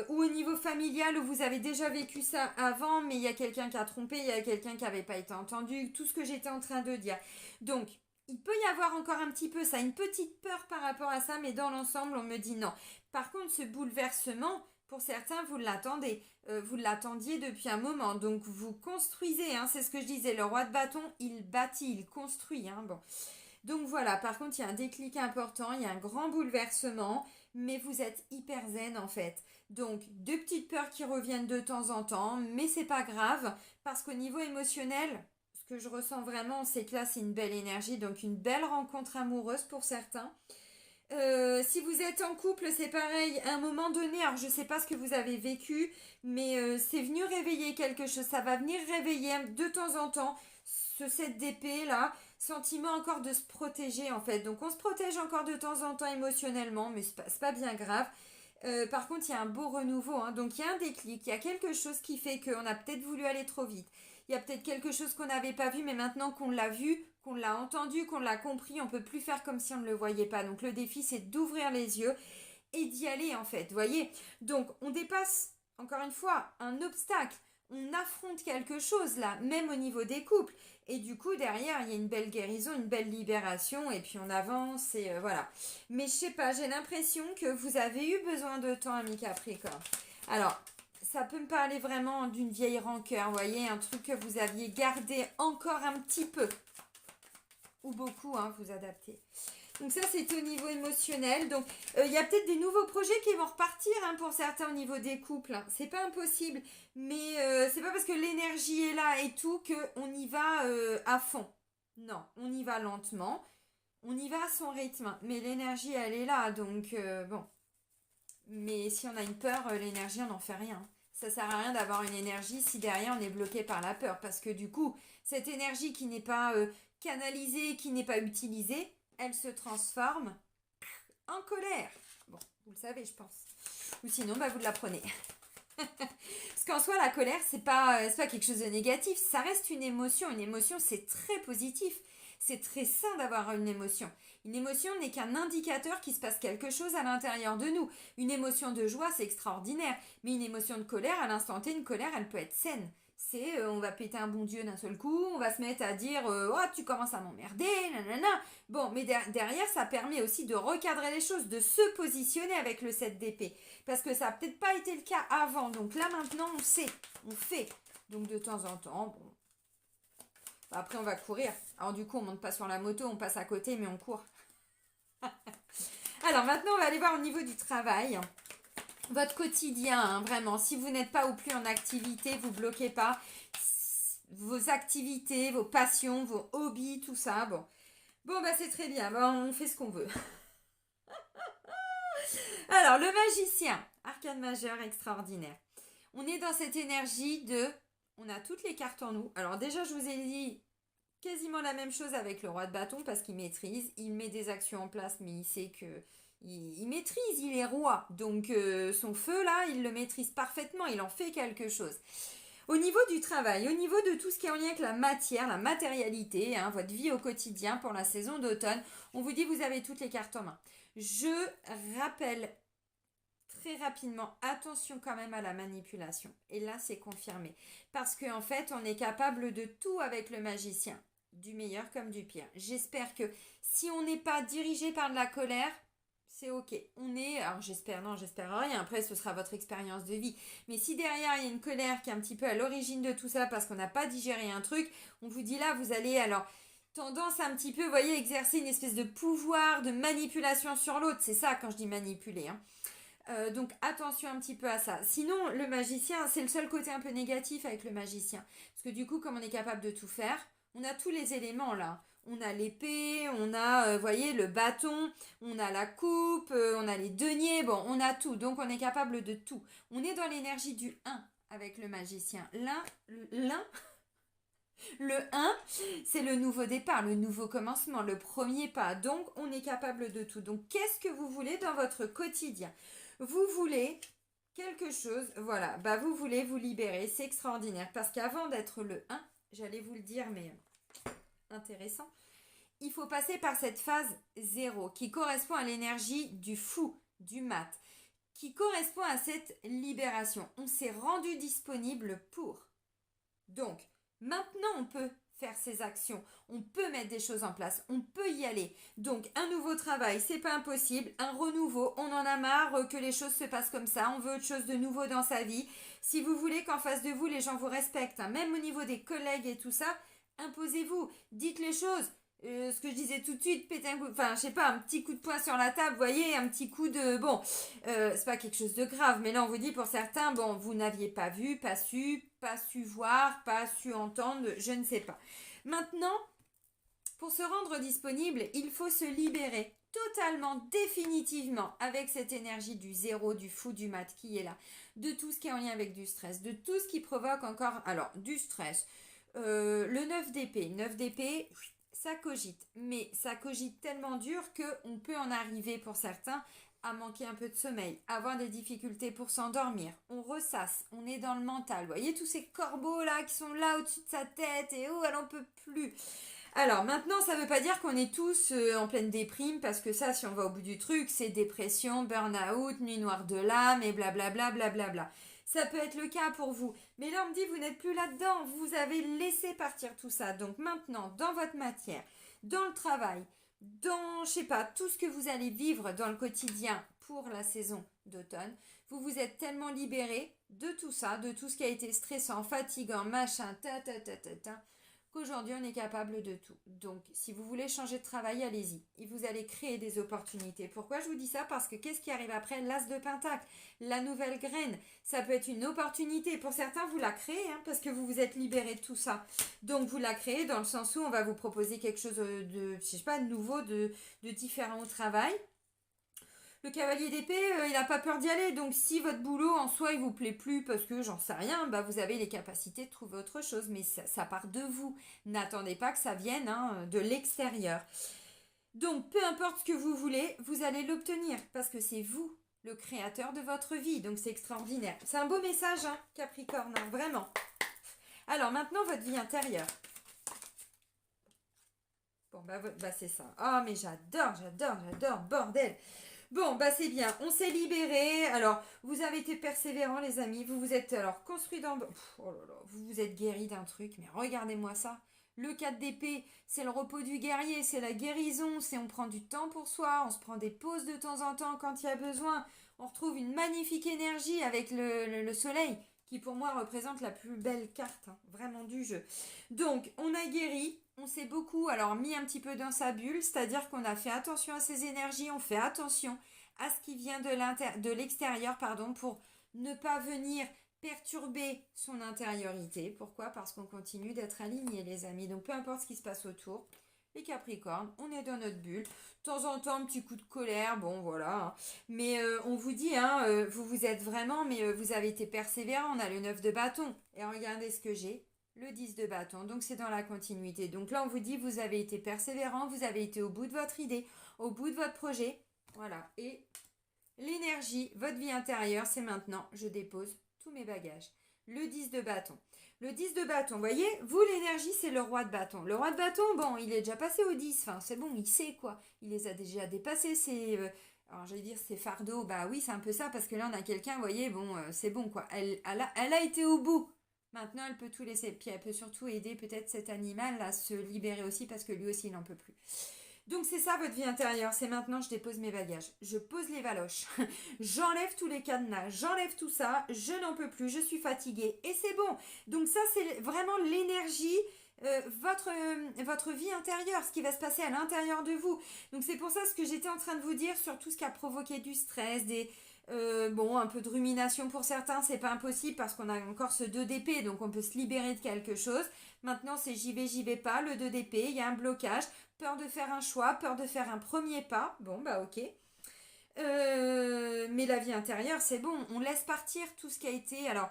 ou au niveau familial où vous avez déjà vécu ça avant, mais il y a quelqu'un qui a trompé, il y a quelqu'un qui n'avait pas été entendu, tout ce que j'étais en train de dire. Donc, il peut y avoir encore un petit peu ça, une petite peur par rapport à ça, mais dans l'ensemble, on me dit non. Par contre, ce bouleversement, pour certains, vous l'attendez. Vous l'attendiez depuis un moment. Donc, vous construisez. C'est ce que je disais. Le roi de bâton, il bâtit, il construit. Bon. Donc, voilà. Par contre, il y a un déclic important. Il y a un grand bouleversement. Mais vous êtes hyper zen, en fait. Donc, deux petites peurs qui reviennent de temps en temps. Mais c'est pas grave. Parce qu'au niveau émotionnel... Ce que je ressens vraiment, c'est que là, c'est une belle énergie, donc une belle rencontre amoureuse pour certains. Si vous êtes en couple, c'est pareil, à un moment donné, alors je ne sais pas ce que vous avez vécu, mais c'est venu réveiller quelque chose, ça va venir réveiller de temps en temps ce 7 d'épée là, sentiment encore de se protéger en fait. Donc on se protège encore de temps en temps émotionnellement, mais c'est pas bien grave. Par contre, il y a un beau renouveau, donc il y a un déclic, il y a quelque chose qui fait qu'on a peut-être voulu aller trop vite. Il y a peut-être quelque chose qu'on n'avait pas vu, mais maintenant qu'on l'a vu, qu'on l'a entendu, qu'on l'a compris, on ne peut plus faire comme si on ne le voyait pas. Donc le défi, c'est d'ouvrir les yeux et d'y aller en fait, voyez. Donc on dépasse, encore une fois, un obstacle. On affronte quelque chose là, même au niveau des couples. Et du coup, derrière, il y a une belle guérison, une belle libération, et puis on avance, et voilà. Mais je sais pas, j'ai l'impression que vous avez eu besoin de temps, ami Capricorne. Alors, ça peut me parler vraiment d'une vieille rancœur, vous voyez, un truc que vous aviez gardé encore un petit peu. Ou beaucoup, vous adaptez. Donc ça, c'est au niveau émotionnel. Donc, il y a peut-être des nouveaux projets qui vont repartir pour certains au niveau des couples. C'est pas impossible, mais c'est pas parce que l'énergie est là et tout qu'on y va à fond. Non, on y va lentement. On y va à son rythme. Mais l'énergie, elle est là, donc bon. Mais si on a une peur, l'énergie, on n'en fait rien. Ça sert à rien d'avoir une énergie si derrière on est bloqué par la peur. Parce que du coup, cette énergie qui n'est pas canalisée, qui n'est pas utilisée, elle se transforme en colère. Bon, vous le savez, je pense. Ou sinon, vous la prenez. Parce qu'en soi, la colère, c'est pas quelque chose de négatif. Ça reste une émotion. Une émotion, c'est très positif. C'est très sain d'avoir une émotion. Une émotion n'est qu'un indicateur qu'il se passe quelque chose à l'intérieur de nous. Une émotion de joie, c'est extraordinaire. Mais une émotion de colère, à l'instant T, une colère, elle peut être saine. C'est on va péter un bon Dieu d'un seul coup, on va se mettre à dire oh tu commences à m'emmerder, nanana. Bon, mais derrière ça permet aussi de recadrer les choses, de se positionner avec le 7 d'épée. Parce que ça n'a peut-être pas été le cas avant. Donc là maintenant on sait, on fait. Donc de temps en temps, bon. Après on va courir. Alors du coup on monte pas sur la moto, on passe à côté mais on court. Alors maintenant on va aller voir au niveau du travail. Votre quotidien, hein, vraiment, si vous n'êtes pas ou plus en activité, vous bloquez pas vos activités, vos passions, vos hobbies, tout ça. Bon bah c'est très bien, bon, on fait ce qu'on veut. Alors, le magicien, arcane majeur extraordinaire. On est dans cette énergie de, on a toutes les cartes en nous. Alors déjà, je vous ai dit quasiment la même chose avec le roi de bâton parce qu'il maîtrise, il met des actions en place, mais il sait que il maîtrise, il est roi. Donc son feu là, il le maîtrise parfaitement, il en fait quelque chose. Au niveau du travail, au niveau de tout ce qui est en lien avec la matière, la matérialité, hein, votre vie au quotidien pour la saison d'automne, on vous dit vous avez toutes les cartes en main. Je rappelle très rapidement, attention quand même à la manipulation. Et là, c'est confirmé. Parce qu'en fait, on est capable de tout avec le magicien. Du meilleur comme du pire. J'espère que si on n'est pas dirigé par de la colère, c'est ok. On est, alors j'espère, non, j'espère rien. Après, ce sera votre expérience de vie. Mais si derrière, il y a une colère qui est un petit peu à l'origine de tout ça parce qu'on n'a pas digéré un truc, on vous dit là, vous allez alors tendance à un petit peu, vous voyez, exercer une espèce de pouvoir, de manipulation sur l'autre. C'est ça quand je dis manipuler, hein. Donc attention un petit peu à ça. Sinon, le magicien, c'est le seul côté un peu négatif avec le magicien. Parce que du coup, comme on est capable de tout faire, on a tous les éléments là. On a l'épée, on a, voyez, le bâton, on a la coupe, on a les deniers, bon, on a tout. Donc on est capable de tout. On est dans l'énergie du 1 avec le magicien. Le 1, c'est le nouveau départ, le nouveau commencement, le premier pas. Donc, on est capable de tout. Donc, qu'est-ce que vous voulez dans votre quotidien? Vous voulez quelque chose, voilà, bah vous voulez vous libérer, c'est extraordinaire. Parce qu'avant d'être le 1, j'allais vous le dire, mais intéressant, il faut passer par cette phase 0 qui correspond à l'énergie du fou, du mat, qui correspond à cette libération. On s'est rendu disponible pour. Donc, maintenant, on peut faire ces actions, on peut mettre des choses en place, on peut y aller. Donc, un nouveau travail, c'est pas impossible. Un renouveau, on en a marre que les choses se passent comme ça, on veut autre chose de nouveau dans sa vie. Si vous voulez qu'en face de vous, les gens vous respectent, hein, même au niveau des collègues et tout ça, imposez-vous, dites les choses. Ce que je disais tout de suite, péter un coup, enfin je sais pas, un petit coup de poing sur la table, vous voyez, un petit coup de, bon, c'est pas quelque chose de grave, mais là on vous dit pour certains, bon, vous n'aviez pas vu, pas su voir, pas su entendre, je ne sais pas. Maintenant, pour se rendre disponible, il faut se libérer totalement, définitivement, avec cette énergie du 0, du fou, du mat qui est là, de tout ce qui est en lien avec du stress, de tout ce qui provoque encore, alors, du stress, le 9 d'épée, ça cogite, mais ça cogite tellement dur qu'on peut en arriver pour certains à manquer un peu de sommeil, avoir des difficultés pour s'endormir, on ressasse, on est dans le mental, vous voyez tous ces corbeaux là qui sont là au-dessus de sa tête et oh elle en peut plus. Alors maintenant ça veut pas dire qu'on est tous en pleine déprime parce que ça si on va au bout du truc c'est dépression, burn-out, nuit noire de l'âme et blablabla blablabla. Ça peut être le cas pour vous. Mais là, on me dit, vous n'êtes plus là-dedans. Vous avez laissé partir tout ça. Donc maintenant, dans votre matière, dans le travail, dans, je sais pas, tout ce que vous allez vivre dans le quotidien pour la saison d'automne, vous vous êtes tellement libéré de tout ça, de tout ce qui a été stressant, fatigant, machin, qu'aujourd'hui on est capable de tout. Donc si vous voulez changer de travail, allez-y. Et vous allez créer des opportunités. Pourquoi je vous dis ça? Parce que qu'est-ce qui arrive après? L'as de pentacle, la nouvelle graine. Ça peut être une opportunité. Pour certains, vous la créez hein, parce que vous vous êtes libéré de tout ça. Donc vous la créez dans le sens où on va vous proposer quelque chose de, je sais pas, de nouveau, de différent au travail. Le cavalier d'épée, il n'a pas peur d'y aller. Donc, si votre boulot en soi, il vous plaît plus parce que j'en sais rien, bah, vous avez les capacités de trouver autre chose. Mais ça part de vous. N'attendez pas que ça vienne hein, de l'extérieur. Donc, peu importe ce que vous voulez, vous allez l'obtenir parce que c'est vous le créateur de votre vie. Donc, c'est extraordinaire. C'est un beau message, hein, Capricorne, hein, vraiment. Alors, maintenant, votre vie intérieure. Bon, bah c'est ça. Oh, mais j'adore, bordel. Bon, bah c'est bien, on s'est libéré. Alors, vous avez été persévérants, les amis. Vous vous êtes alors construit dans... oh là là, vous vous êtes guéri d'un truc, mais regardez-moi ça. Le 4 d'épée, c'est le repos du guerrier, c'est la guérison, c'est on prend du temps pour soi, on se prend des pauses de temps en temps quand il y a besoin. On retrouve une magnifique énergie avec le soleil, qui pour moi représente la plus belle carte, hein, vraiment du jeu. Donc, on a guéri, on s'est beaucoup alors mis un petit peu dans sa bulle, c'est-à-dire qu'on a fait attention à ses énergies, on fait attention à ce qui vient de l'extérieur, pardon, pour ne pas venir perturber son intériorité. Pourquoi? Parce qu'on continue d'être aligné, les amis. Donc, peu importe ce qui se passe autour, les Capricornes, on est dans notre bulle. De temps en temps, un petit coup de colère, bon, voilà. Hein. Mais on vous dit, hein, vous êtes vraiment, mais vous avez été persévérant. On a le 9 de bâton. Et regardez ce que j'ai. Le 10 de bâton, donc c'est dans la continuité. Donc là, on vous dit, vous avez été persévérant, vous avez été au bout de votre idée, au bout de votre projet. Voilà. Et l'énergie, votre vie intérieure, c'est maintenant, je dépose tous mes bagages. Le 10 de bâton. Le 10 de bâton, vous voyez, vous, l'énergie, c'est le roi de bâton. Le roi de bâton, bon, il est déjà passé au 10, enfin, c'est bon, il sait quoi. Il les a déjà dépassés, alors, j'allais dire, ses fardeaux, bah oui, c'est un peu ça, parce que là, on a quelqu'un, vous voyez, bon, c'est bon, quoi. Elle a été au bout. Maintenant, elle peut tout laisser. Puis elle peut surtout aider peut-être cet animal à se libérer aussi parce que lui aussi, il n'en peut plus. Donc c'est ça votre vie intérieure. C'est maintenant, je dépose mes bagages. Je pose les valoches. J'enlève tous les cadenas. J'enlève tout ça. Je n'en peux plus. Je suis fatiguée. Et c'est bon. Donc ça, c'est vraiment l'énergie, votre vie intérieure, ce qui va se passer à l'intérieur de vous. Donc c'est pour ça ce que j'étais en train de vous dire sur tout ce qui a provoqué du stress, bon, un peu de rumination pour certains, c'est pas impossible parce qu'on a encore ce 2 d'épée, donc on peut se libérer de quelque chose. Maintenant, c'est j'y vais pas, le 2 d'épée, il y a un blocage, peur de faire un choix, peur de faire un premier pas. Bon, bah ok. Mais la vie intérieure, c'est bon, on laisse partir tout ce qui a été. Alors,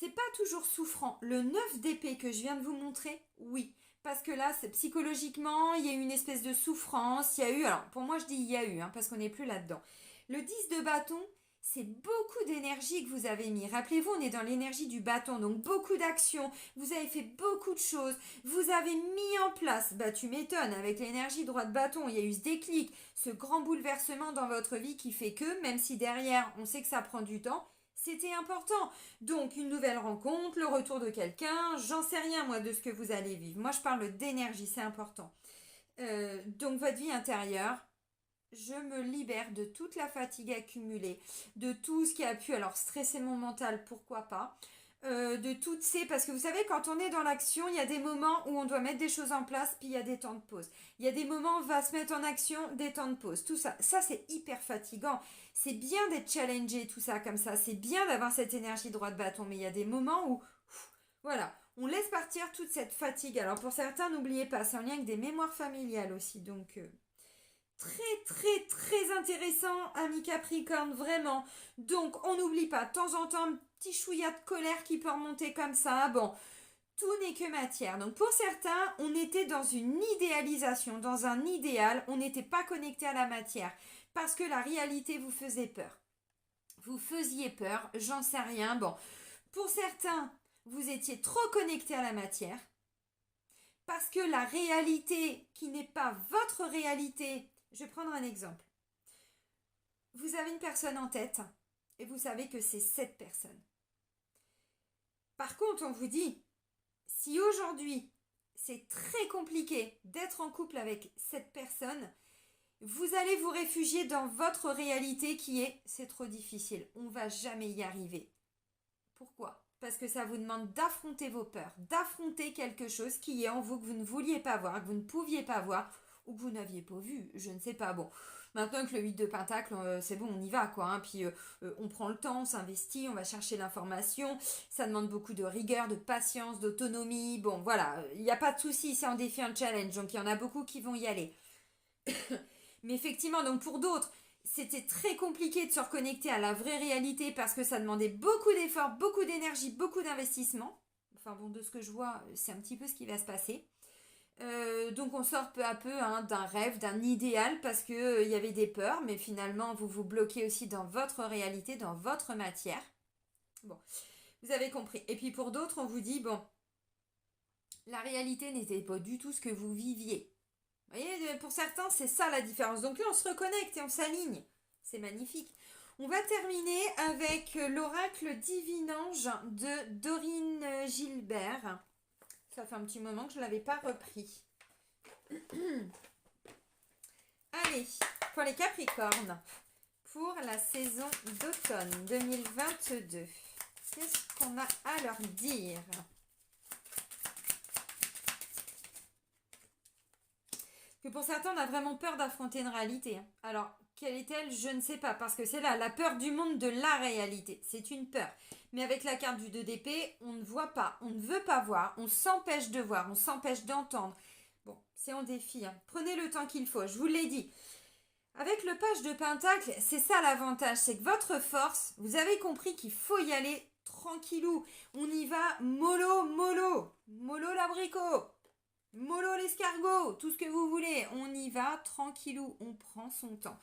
c'est pas toujours souffrant. Le 9 d'épée que je viens de vous montrer, oui. Parce que là, psychologiquement, il y a eu une espèce de souffrance. Il y a eu, alors pour moi, je dis il y a eu, hein, parce qu'on n'est plus là-dedans. Le 10 de bâton, c'est beaucoup d'énergie que vous avez mis. Rappelez-vous, on est dans l'énergie du bâton, donc beaucoup d'actions. Vous avez fait beaucoup de choses. Vous avez mis en place, bah tu m'étonnes, avec l'énergie droite bâton, il y a eu ce déclic, ce grand bouleversement dans votre vie qui fait que, même si derrière, on sait que ça prend du temps, c'était important. Donc, une nouvelle rencontre, le retour de quelqu'un, j'en sais rien, moi, de ce que vous allez vivre. Moi, je parle d'énergie, c'est important. Donc, votre vie intérieure, je me libère de toute la fatigue accumulée, de tout ce qui a pu, alors, stresser mon mental, pourquoi pas, de toutes ces... Parce que vous savez, quand on est dans l'action, il y a des moments où on doit mettre des choses en place, puis il y a des temps de pause. Il y a des moments où on va se mettre en action, des temps de pause. Tout ça, c'est hyper fatigant. C'est bien d'être challengé, tout ça, comme ça. C'est bien d'avoir cette énergie droite bâton, mais il y a des moments où, voilà, on laisse partir toute cette fatigue. Alors pour certains, n'oubliez pas, c'est en lien avec des mémoires familiales aussi, donc... très intéressant, ami Capricorne, vraiment. Donc, on n'oublie pas, de temps en temps, un petit chouïa de colère qui peut remonter comme ça. Bon, tout n'est que matière. Donc, pour certains, on était dans une idéalisation, dans un idéal. On n'était pas connecté à la matière parce que la réalité vous faisait peur. Vous faisiez peur, j'en sais rien. Bon, pour certains, vous étiez trop connecté à la matière parce que la réalité qui n'est pas votre réalité. Je vais prendre un exemple. Vous avez une personne en tête et vous savez que c'est cette personne. Par contre, on vous dit, si aujourd'hui c'est très compliqué d'être en couple avec cette personne, vous allez vous réfugier dans votre réalité qui est c'est trop difficile, on ne va jamais y arriver. Pourquoi ? Parce que ça vous demande d'affronter vos peurs, d'affronter quelque chose qui est en vous que vous ne vouliez pas voir, que vous ne pouviez pas voir, ou que vous n'aviez pas vu, je ne sais pas. Bon, maintenant que le 8 de Pentacle, c'est bon, on y va, quoi. Hein. Puis on prend le temps, on s'investit, on va chercher l'information. Ça demande beaucoup de rigueur, de patience, d'autonomie. Bon, voilà, il n'y a pas de souci, c'est un défi, un challenge. Donc il y en a beaucoup qui vont y aller. Mais effectivement, donc pour d'autres, c'était très compliqué de se reconnecter à la vraie réalité parce que ça demandait beaucoup d'efforts, beaucoup d'énergie, beaucoup d'investissement. Enfin bon, de ce que je vois, c'est un petit peu ce qui va se passer. Donc on sort peu à peu d'un rêve, d'un idéal parce que y avait des peurs, mais finalement vous vous bloquez aussi dans votre réalité, dans votre matière. Bon, vous avez compris. Et puis pour d'autres, on vous dit, bon, La réalité n'était pas du tout ce que vous viviez. Vous voyez, pour certains, c'est ça la différence. Donc là, on se reconnecte et on s'aligne. C'est magnifique. On va terminer avec l'oracle Divinange de Dorine Gilbert. Ça fait un petit moment que je ne l'avais pas repris. Allez, pour les Capricornes, pour la saison d'automne 2022, qu'est-ce qu'on a à leur dire ? Que pour certains, on a vraiment peur d'affronter une réalité. Alors, quelle est-elle? Je ne sais pas, parce que c'est là, la peur du monde de la réalité. C'est une peur. Mais avec la carte du 2 d'épée, on ne voit pas, on ne veut pas voir, on s'empêche de voir, on s'empêche d'entendre. Bon, c'est en défi. Prenez le temps qu'il faut, je vous l'ai dit. Avec le page de Pentacle, c'est ça l'avantage, c'est que votre force, vous avez compris qu'il faut y aller tranquillou. On y va mollo, mollo, mollo l'abricot. Mollo l'escargot, tout ce que vous voulez, on y va tranquillou, on prend son temps.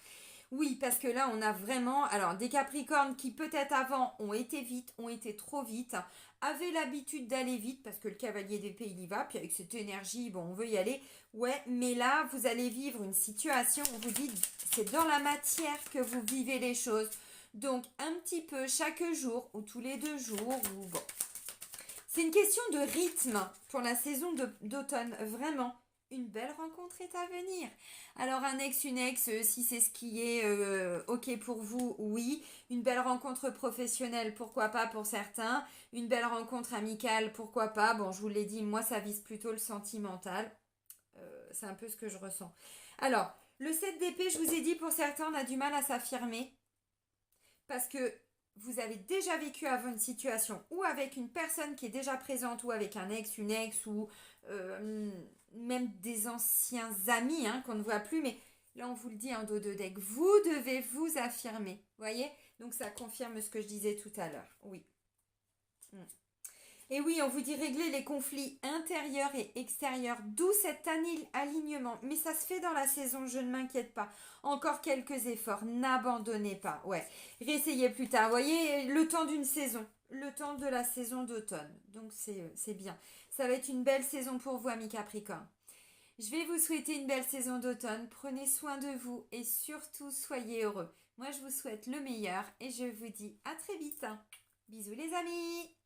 Oui, parce que là, on a vraiment, alors des Capricornes qui peut-être avant ont été vite, ont été trop vite, avaient l'habitude d'aller vite parce que le cavalier d'épée il y va, puis avec cette énergie, bon, on veut y aller. Ouais, mais là, vous allez vivre une situation où vous dites, c'est dans la matière que vous vivez les choses. Donc, un petit peu chaque jour ou tous les 2 jours, ou bon. C'est une question de rythme pour la saison d'automne, vraiment. Une belle rencontre est à venir. Alors un ex, une ex, si c'est ce qui est ok pour vous, oui. Une belle rencontre professionnelle, pourquoi pas pour certains. Une belle rencontre amicale, pourquoi pas. Bon, je vous l'ai dit, moi ça vise plutôt le sentimental. C'est un peu ce que je ressens. Alors, le 7 d'épée, je vous ai dit, pour certains, on a du mal à s'affirmer. Parce que vous avez déjà vécu avant une situation ou avec une personne qui est déjà présente ou avec un ex, une ex ou même des anciens amis qu'on ne voit plus. Mais là, on vous le dit en dos de deck, vous devez vous affirmer. Voyez? Donc, ça confirme ce que je disais tout à l'heure. Oui. Et oui, on vous dit régler les conflits intérieurs et extérieurs, d'où cet alignement. Mais ça se fait dans la saison, je ne m'inquiète pas. Encore quelques efforts, n'abandonnez pas. Ouais, réessayez plus tard. Vous voyez, le temps d'une saison, le temps de la saison d'automne. Donc c'est bien. Ça va être une belle saison pour vous, amis Capricorne. Je vais vous souhaiter une belle saison d'automne. Prenez soin de vous et surtout soyez heureux. Moi, je vous souhaite le meilleur et je vous dis à très vite. Bisous les amis!